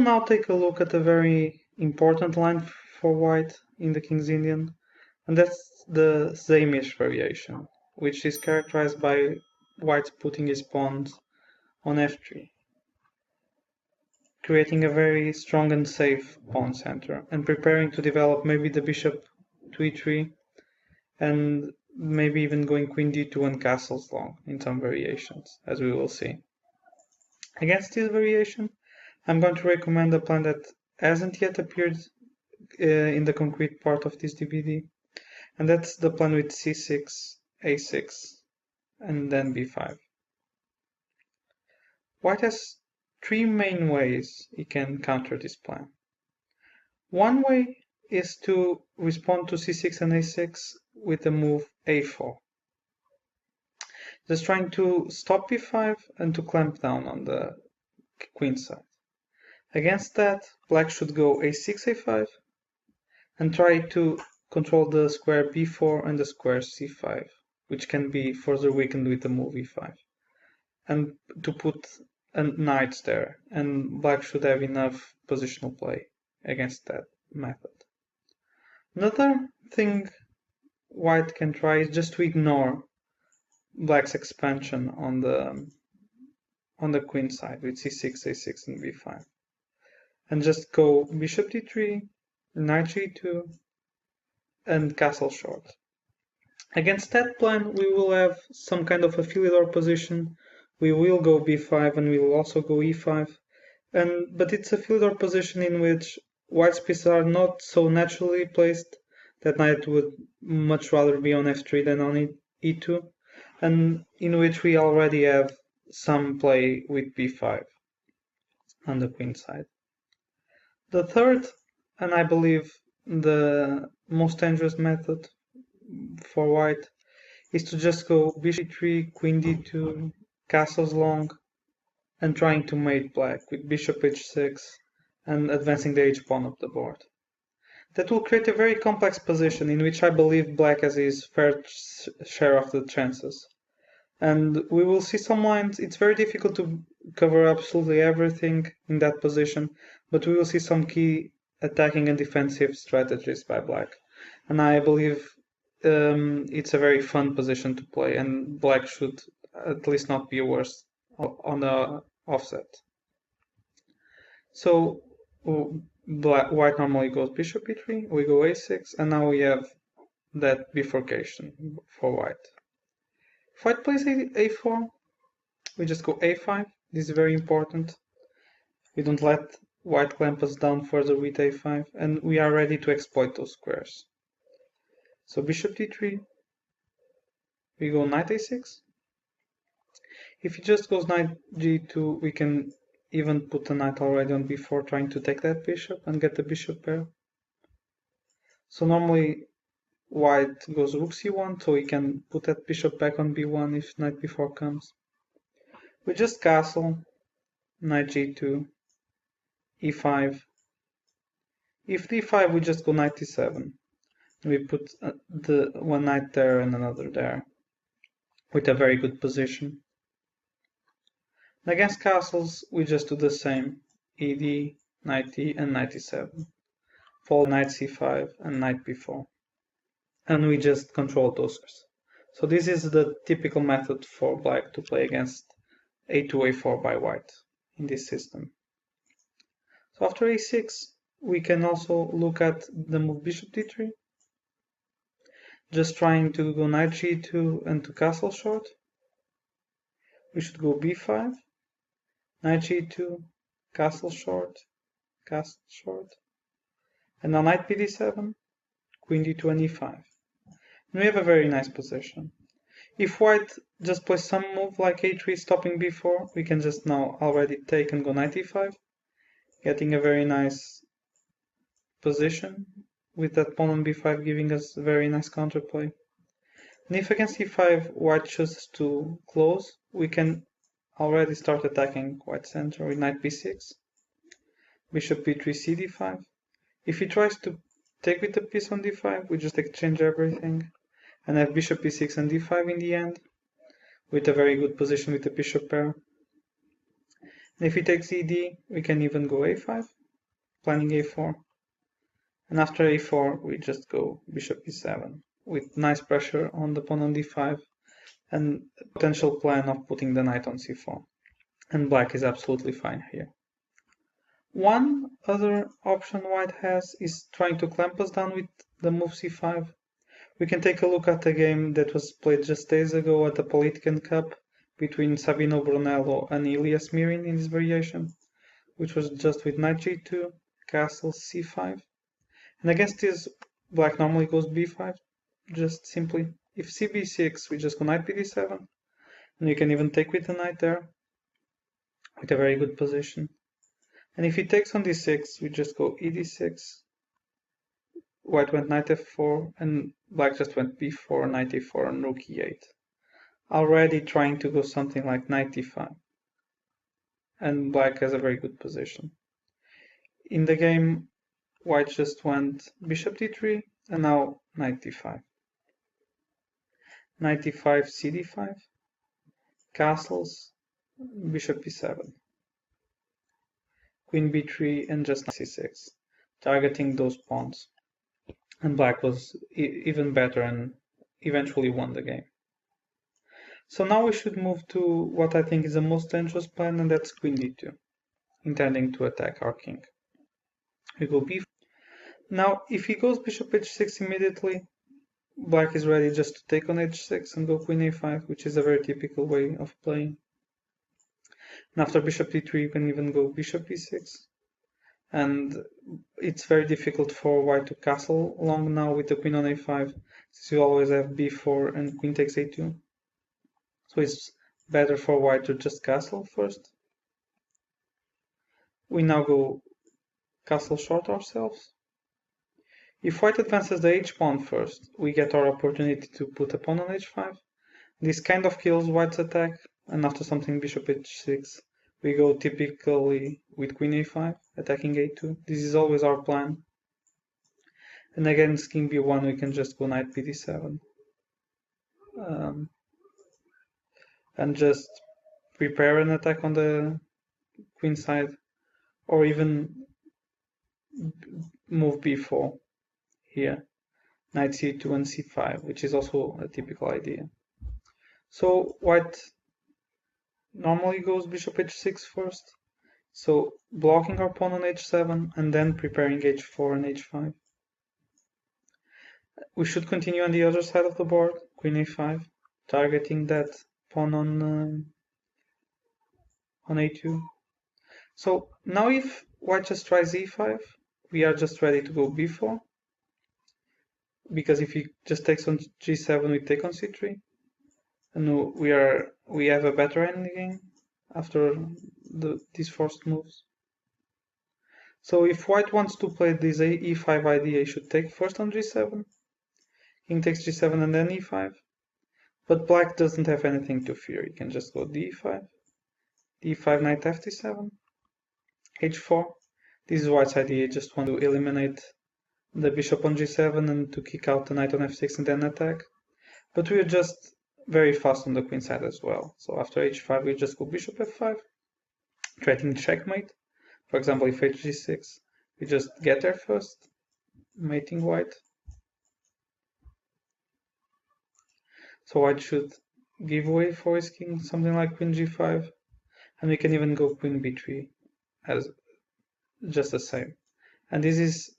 now take a look at a very important line for white in the King's Indian, and that's the Zamish variation, which is characterized by white putting his pawns on f3, creating a very strong and safe pawn center, and preparing to develop maybe the bishop to e3, and maybe even going queen d2 and castles long in some variations, as we will see. Against this variation, I'm going to recommend a plan that hasn't yet appeared in the concrete part of this DVD, and that's the plan with c6, a6, and then b5. White has three main ways he can counter this plan. One way is to respond to c6 and a6 with the move a4, just trying to stop b5 and to clamp down on the queen side. Against that, black should go a6, a5, and try to control the square b4 and the square c5, which can be further weakened with the move e5, and to put knights there, and black should have enough positional play against that method. Another thing white can try is just to ignore black's expansion on the queen side with c6, a6, and b5, and just go bishop d3, knight g2, and castle short. Against that plan, we will have some kind of a Philidor position. We will go b5 and we will also go e5, but it's a Philidor position in which white's pieces are not so naturally placed. That knight would much rather be on f3 than on e2, and in which we already have some play with b5 on the queen side. The third, and I believe the most dangerous method for white, is to just go bishop e3, queen d2, castles long, and trying to mate black with bishop h6 and advancing the h-pawn up the board. That will create a very complex position in which I believe black has his fair share of the chances. And we will see some lines. It's very difficult to cover absolutely everything in that position, but we will see some key attacking and defensive strategies by black. And I believe it's a very fun position to play, and black should at least not be worse on the offset. So white normally goes bishop e3, we go a6, and now we have that bifurcation for white. If white plays a4, we just go a5. This is very important. We don't let white clamp us down further with a5, and we are ready to exploit those squares. So bishop d3, we go knight a6. If he just goes knight g2, we can even put the knight already on b4, trying to take that bishop and get the bishop pair. So normally white goes rook c1, so we can put that bishop back on b1 if knight b4 comes. We just castle, knight g2, e5. If d5, we just go knight d7. We put the one knight there and another there, with a very good position. Against castles, we just do the same, ed, knight e, and knight e7, followed knight c5 and knight b4, and we just control those. So this is the typical method for black to play against a2, a4 by white in this system. So after a6, we can also look at the move bishop d3, just trying to go knight g2 and to castle short. We should go b5, knight g2, castle short, and now knight bd7, queen d2 and e5. And we have a very nice position. If white just plays some move like a3 stopping b4, we can just now already take and go knight e5, getting a very nice position with that pawn on b5 giving us a very nice counterplay. And if against e5 white chooses to close, we can already start attacking white center with knight b6, bishop b3, cd5. If he tries to take with the piece on d5, we just exchange everything and have bishop b6 and d5 in the end, with a very good position with the bishop pair. And if he takes ed, we can even go a5, planning a4. And after a4, we just go bishop e7 with nice pressure on the pawn on d5 and potential plan of putting the knight on c4. And black is absolutely fine here. One other option white has is trying to clamp us down with the move c5. We can take a look at a game that was played just days ago at the Politican Cup between Sabino Brunello and Ilias Mirin in this variation, which was just with knight g2, castle c5. And against this, black normally goes b5, just simply. If cb6, we just go knight bd7, and we can even take with the knight there, with a very good position. And if he takes on d6, we just go ed6, white went knight f4, and black just went b4, knight e4, and rook e8. Already trying to go something like knight d5. And black has a very good position. In the game, white just went bishop d3, and now knight d5. Knight d5, cd5, castles, bishop e7, queen b3, and just knight c6, targeting those pawns. And black was even better and eventually won the game. So now we should move to what I think is the most dangerous plan, and that's queen d2, intending to attack our king. We go b4. Now, if he goes bishop h6 immediately, black is ready just to take on h6 and go queen a5, which is a very typical way of playing. And after bishop d3, you can even go bishop e6. And it's very difficult for white to castle long now with the queen on a5, since you always have b4 and queen takes a2. So it's better for white to just castle first. We now go castle short ourselves. If white advances the h-pawn first, we get our opportunity to put a pawn on h5. This kind of kills white's attack, and after something bishop h6, we go typically with queen a5, attacking a2. This is always our plan. And against king b1, we can just go knight bd7. And just prepare an attack on the queen side, or even move b4 here, knight c2 and c5, which is also a typical idea. So white normally goes bishop h6 first, so blocking our pawn on h7 and then preparing h4 and h5. We should continue on the other side of the board, queen a5, targeting that pawn on a2. So now if white just tries e5, we are just ready to go b4, because if he just takes on g7, we take on c3, and we have a better endgame after these forced moves. So if white wants to play this e5 idea, he should take first on g7, king takes g7 and then e5, but black doesn't have anything to fear. He can just go d5, d5, knight f7, h4. This is white's idea, just want to eliminate the bishop on g7 and to kick out the knight on f6 and then attack. But we are just very fast on the queen side as well. So after h5, we just go bishop f5, threatening checkmate. For example, if hg6, we just get there first, mating white. So white should give way for his king, something like queen g5, and we can even go queen b3 as just the same. And this is,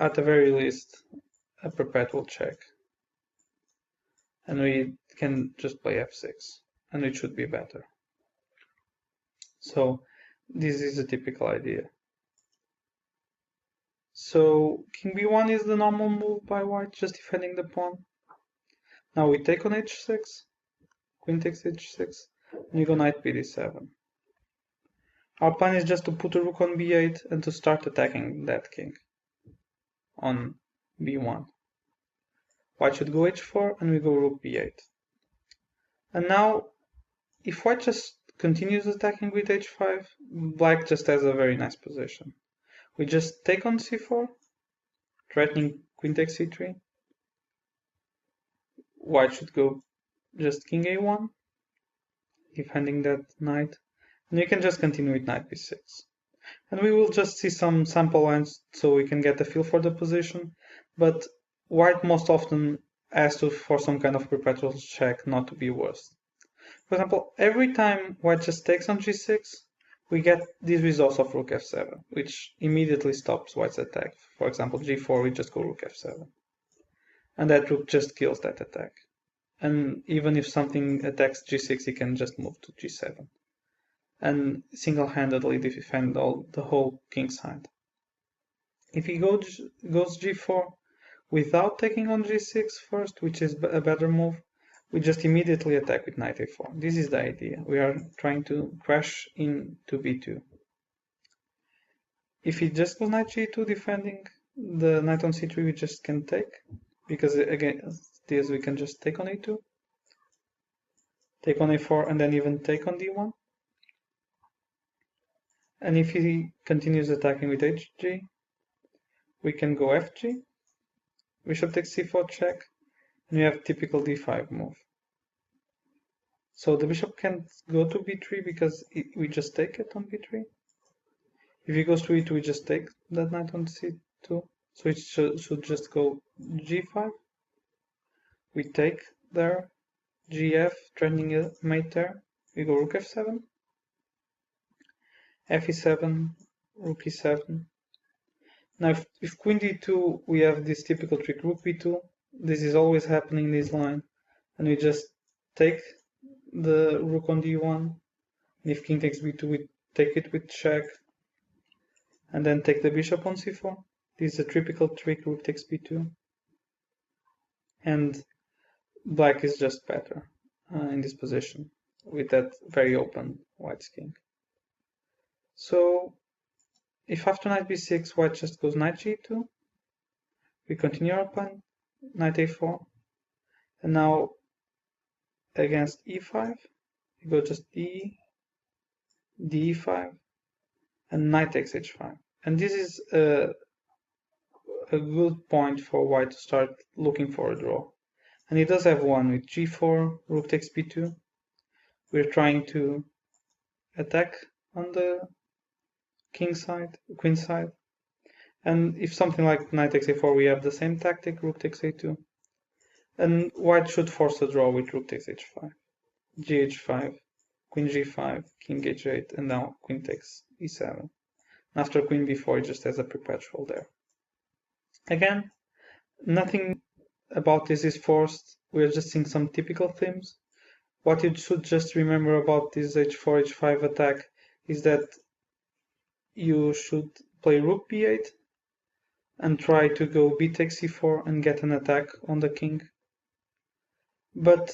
at the very least, a perpetual check. And we can just play f6, and it should be better. So this is a typical idea. So king b1 is the normal move by white, just defending the pawn. Now we take on h6, queen takes h6, and we go knight bd7. Our plan is just to put a rook on b8 and to start attacking that king on b1. White should go h4 and we go rook b8. And now, if white just continues attacking with h5, black just has a very nice position. We just take on c4, threatening queen takes c3. White should go just king a1, defending that knight. And you can just continue with knight b6. And we will just see some sample lines so we can get a feel for the position, but white most often asks for some kind of perpetual check not to be worse. For example, every time white just takes on g6, we get these results of rook f7, which immediately stops white's attack. For example, g4, we just go rook f7. And that rook just kills that attack. And even if something attacks g6, he can just move to g7 and single-handedly defend the whole king side. If he goes g4 without taking on g6 first, which is a better move, we just immediately attack with knight a4. This is the idea. We are trying to crash into b2. If he just goes knight g2 defending the knight on c3, we just can take, because against this we can just take on a2, take on a4, and then even take on d1. And if he continues attacking with hg, we can go fg, bishop takes c4 check, and we have typical d5 move. So the bishop can't go to b3 because we just take it on b3. If he goes to e2, we just take that knight on c2. So it should just go g5. We take there, gf, threatening a mate there. We go rook f7, fe7, rook e7. Now if queen d2, we have this typical trick, rook b2. This is always happening in this line. And we just take the rook on d1. And if king takes b2, we take it with check. And then take the bishop on c4. This is a typical trick, rook takes b2. And black is just better in this position with that very open white's king. So if after knight b6, white just goes knight g2, we continue our plan, knight a4, and now against e5, we go just d, d5, and knight takes h5. And this is a good point for white to start looking for a draw. And he does have one with g4, rook takes b2. We're trying to attack on the king side, queen side. And if something like knight takes a4, we have the same tactic, rook takes a2. And white should force a draw with rook takes h5, gh5, queen g5, king h8, and now queen takes e7. After queen b4, it just has a perpetual there. Again, nothing about this is forced. We're just seeing some typical themes. What you should just remember about this h4, h5 attack is that you should play rook b8 and try to go b takes c4 and get an attack on the king. But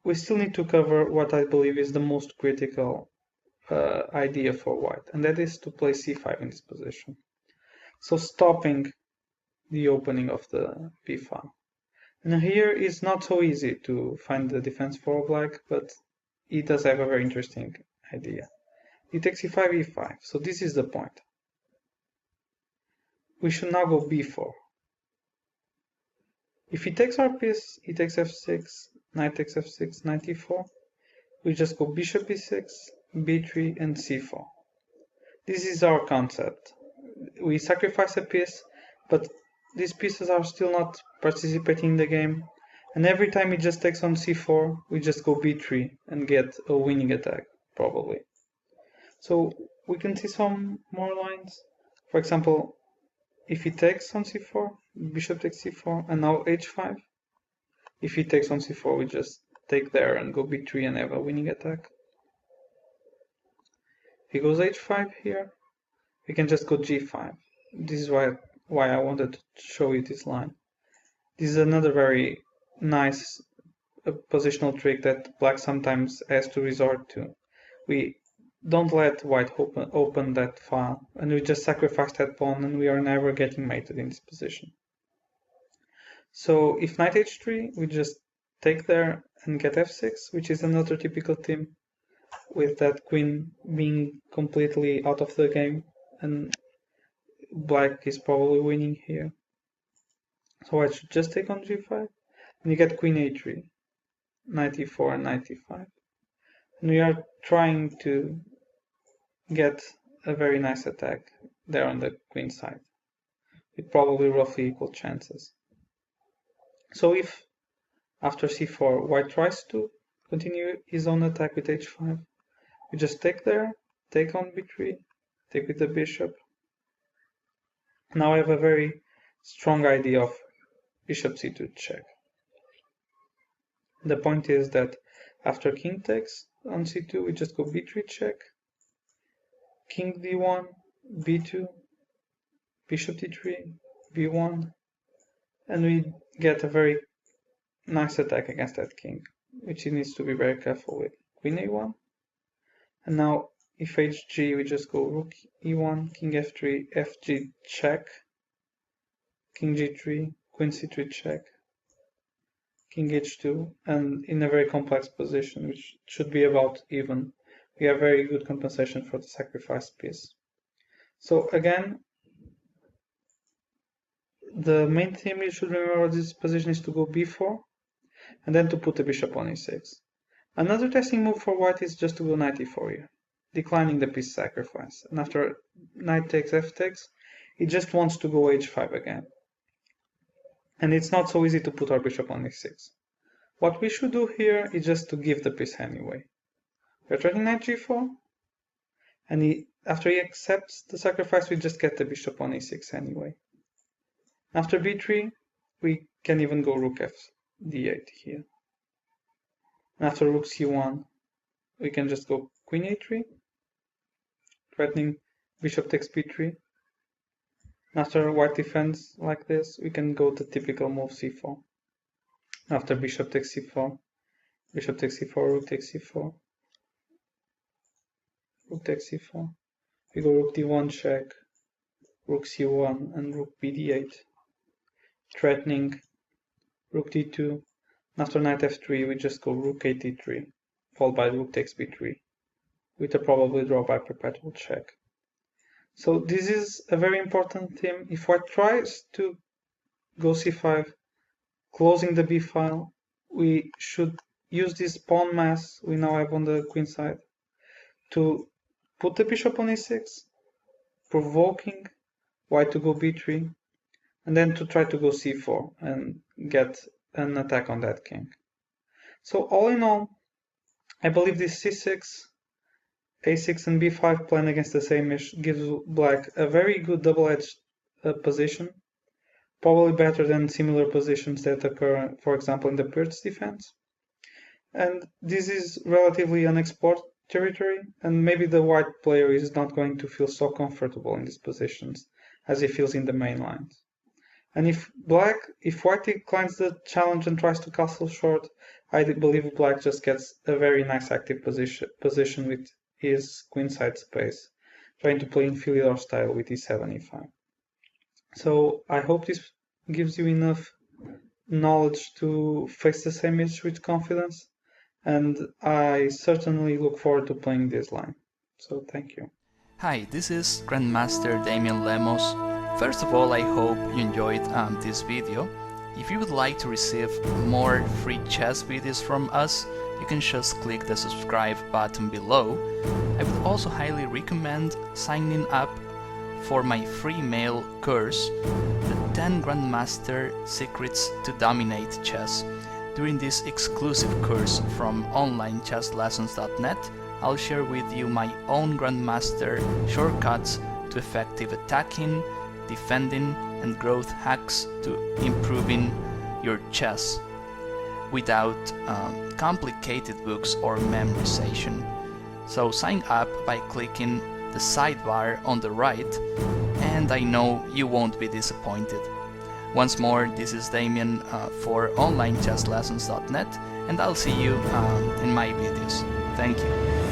we still need to cover what I believe is the most critical idea for white, and that is to play c5 in this position. So stopping the opening of the b file. And here it's not so easy to find the defense for black, but he does have a very interesting idea. He takes e5, e5, so this is the point. We should now go b4. If he takes our piece, he takes f6, knight takes f6, knight e4. We just go bishop e6, b3, and c4. This is our concept. We sacrifice a piece, but these pieces are still not participating in the game. And every time he just takes on c4, we just go b3 and get a winning attack, probably. So we can see some more lines. For example, if he takes on c4, bishop takes c4, and now h5. If he takes on c4, we just take there and go b3 and have a winning attack. If he goes h5 here, we can just go g5. This is why I wanted to show you this line. This is another very nice positional trick that black sometimes has to resort to. We don't let white open that file, and we just sacrifice that pawn, and we are never getting mated in this position. So if knight h3, we just take there and get f6, which is another typical theme, with that queen being completely out of the game, and black is probably winning here. So I should just take on g5, and you get queen a3, knight e4, and knight e5. And we are trying to get a very nice attack there on the queen side, with probably roughly equal chances. So if after c4 white tries to continue his own attack with h5, we just take there, take on b3, take with the bishop. Now I have a very strong idea of bishop c2 check. The point is that after king takes on c2, we just go b3 check, king d1, b2, bishop d3, b1, and we get a very nice attack against that king, which he needs to be very careful with. Queen a1, and now if hg, we just go rook e1, king f3, fg check, king g3, queen c3 check, king h2, and in a very complex position, which should be about even, we have very good compensation for the sacrificed piece. So again, the main theme you should remember this position is to go b4, and then to put the bishop on e6. Another testing move for white is just to go knight e4 here, declining the piece sacrifice. And after knight takes, f takes, he just wants to go h5 again. And it's not so easy to put our bishop on e6. What we should do here is just to give the piece anyway. We're threatening knight g4, and after he accepts the sacrifice, we just get the bishop on e6 anyway. After b3, we can even go rook f d8 here. And after rook c1, we can just go queen a3, threatening bishop takes b3. After white defends like this, we can go the typical move c4. After bishop takes c4, bishop takes c4, rook takes c4, rook takes c4. We go rook d1 check, rook c1, and rook bd8, threatening rook d2. After knight f3, we just go rook a3, followed by rook takes b3, with a probably draw by perpetual check. So this is a very important theme. If white tries to go c5, closing the b file, we should use this pawn mass we now have on the queen side to put the bishop on e6, provoking white to go b3, and then to try to go c4 and get an attack on that king. So all in all, I believe this c6, a6 and b5 playing against the same ish gives black a very good double-edged position, probably better than similar positions that occur, for example, in the Pirt's defense. And this is relatively unexplored territory, and maybe the white player is not going to feel so comfortable in these positions as he feels in the main lines. And if white declines the challenge and tries to castle short, I believe black just gets a very nice active position with his queenside space, trying to play in Philidor style with e7, e5. So I hope this gives you enough knowledge to face the same issue with confidence, and I certainly look forward to playing this line. So thank you. Hi, this is Grandmaster Damian Lemos. First of all, I hope you enjoyed this video. If you would like to receive more free chess videos from us, you can just click the subscribe button below. I would also highly recommend signing up for my free mail course, The 10 Grandmaster Secrets to Dominate Chess. During this exclusive course from onlinechesslessons.net, I'll share with you my own Grandmaster shortcuts to effective attacking, defending, and growth hacks to improving your chess without complicated books or memorization. So sign up by clicking the sidebar on the right, and I know you won't be disappointed. Once more, this is Damian for onlinechesslessons.net, and I'll see you in my videos. Thank you.